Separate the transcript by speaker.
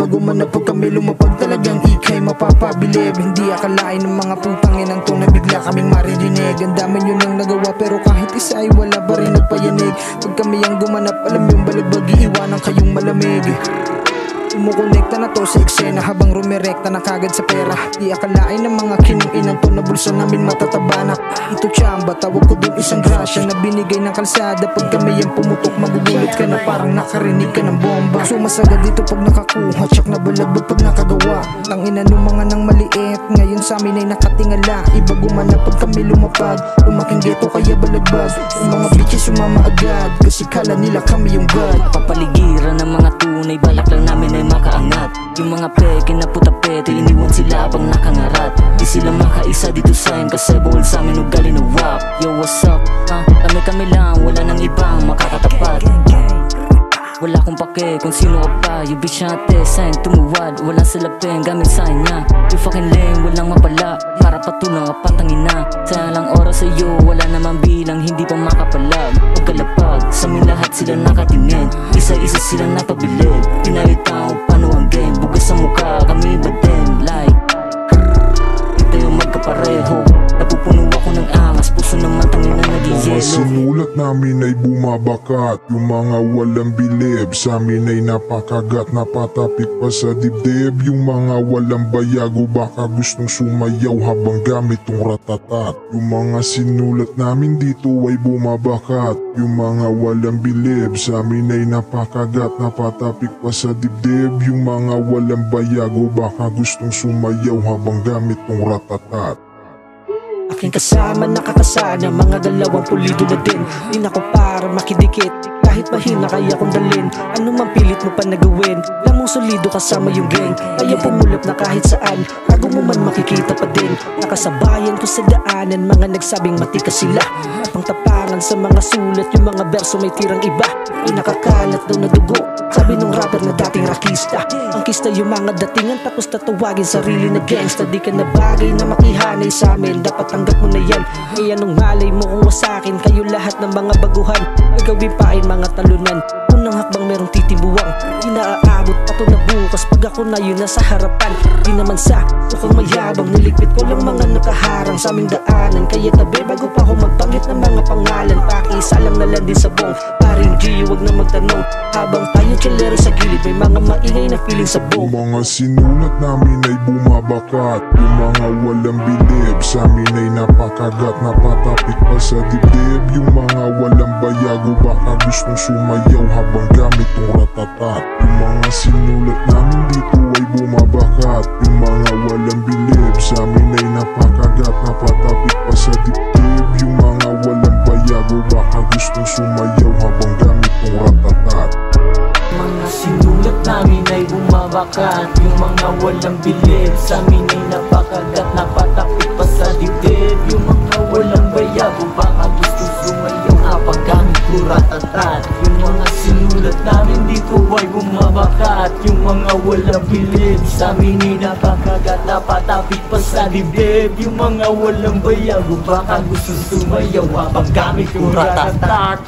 Speaker 1: Bago man na pag kami lumapag, talagang ikay mapapabilib. Hindi akalain ng mga putang inang to na bigla kaming maririnig. Ang dami nyo nang nagawa pero kahit isa ay wala pa rin nagpayanig. Pag kami ang gumanap, alam yung balagbag, iiwanan kayong malamig. Kumukonekta na to sa eksena habang rumirekta na kagad sa pera. Di akalain ng mga kinuinan to na bulsa namin matatabanak. Ito tsamba, tawag ko dun isang grasya na binigay ng kalsada. Pag kami ang pumutok, magugulit ka na parang nakarinig ka ng bomba. Sumasagad dito pag nakakuha, tsak na balagbag pag nakagawa. Tangina nung mga nang maliit, ngayon sa amin ay nakatingala. Iba gumana pag kami lumapag, lumaking ghetto kaya balagbag. Yung mga bitches sumama agad, kasi kala nila kami yung god.
Speaker 2: Papaligiran ng mga tunay, balak lang namin ay makaangat. Yung mga peke na puta-pete, iniwan sila pang nakangarat. Di sila makaisa dito sa kasi bawal sa amin ugali na wap. Yo, what's up? Kami lang, wala nang ibang makakatapat. Wala kong pake kung sino ka pa. You bitch natin, sign tumuwad. Walang salapin, gamit sign niya. You fucking lame, walang mapala. Para patulang ka patangina. Sayang lang oras sa'yo, wala naman bilang. Hindi pa makapalag, pagkalapag. Sa amin lahat sila nakatingin. Isa-isa sila napabilib. Pinahita ko paano ang game. Bugas sa mukha, kami ba din? Like ito yung magkapareho. Napupuno ako ng angas, puso naman tangin na nag-i-yellow.
Speaker 3: Mga sinulat namin ay bumabakat, yung mga walang bilib. Sa amin ay napakagat, napatapik pa sa dibdib. Yung mga walang bayago, baka gustong sumayaw habang gamit tong ratatat. Yung mga sinulat namin dito ay bumabakat, yung mga walang bilib. Sa amin ay napakagat, napatapik pa sa dibdib. Yung mga walang bayago, baka gustong sumayaw habang gamit tong ratatat.
Speaker 1: Aking kasama nakakasana, mga dalawang pulido na din. Di na ko para makidikit, kahit mahina kaya kong dalin. Ano man pilit mo pa nagawin, lamang solido kasama yung gang. Kaya pumulap na kahit saan, bago mo man makikita pa din. Nakasabayan ko sa daanan, mga nagsabing matika sila. Pang tapangan sa mga sulat, yung mga berso may tirang iba. Pinakakalat daw na dugo, sabi nung rapper na dating rakista. Ang kista yung mga datingan, tapos tatawagin sarili na gangsta. Di ka na bagay na makihanay sa amin, dapat tanggap mo na yan. Kaya nung malay mo kung wasakin, kayo lahat ng mga baguhan, gagawin pa ay mga talunan. Unang hakbang merong titibuwang, di naaabot pa to na bukas. Pag ako na yun nasa harapan, di naman sa mukhang mayabang. Niligpit ko lang mga nakaharang sa aming daanan. Kaya tabi bago pa ako magbanggit ng mga pangalan, pakisalang na lang din sa bong. Paring G, wag na magtanong, habang tayo chillero sa gilid, may mga maingay na feeling sa bong.
Speaker 3: Yung mga sinulat namin ay bumabakat, yung mga walang bilib. Sa amin ay napakagat, napatapik pa sa dibdib. Yung mga walang bayago, baka gustong sumayaw habang gamit tong ratatat. Yung mga sinulat namin dito ay bumabakat, yung mga walang bilib. Sa amin ay napakagat, napatapik pa sa dibdib. Yung mga walang bayago, baka gustong sumayaw habang gamit tong ratatat.
Speaker 2: Mga sinulat namin ay bumabakat, yung mga walang bilib. Sa amin ay napakagat, napatapik pa sa dibdib. Yung mga walang bayago, baka gusto sumayaw habang gamit ko ratatat. Yung mga sinulat namin dito ay bumabakat, yung mga walang bilib. Sa amin ay napakagat, napatapik pa sa dibdib. Yung mga walang bayago, baka gusto sumayaw habang gamit ko ratatat.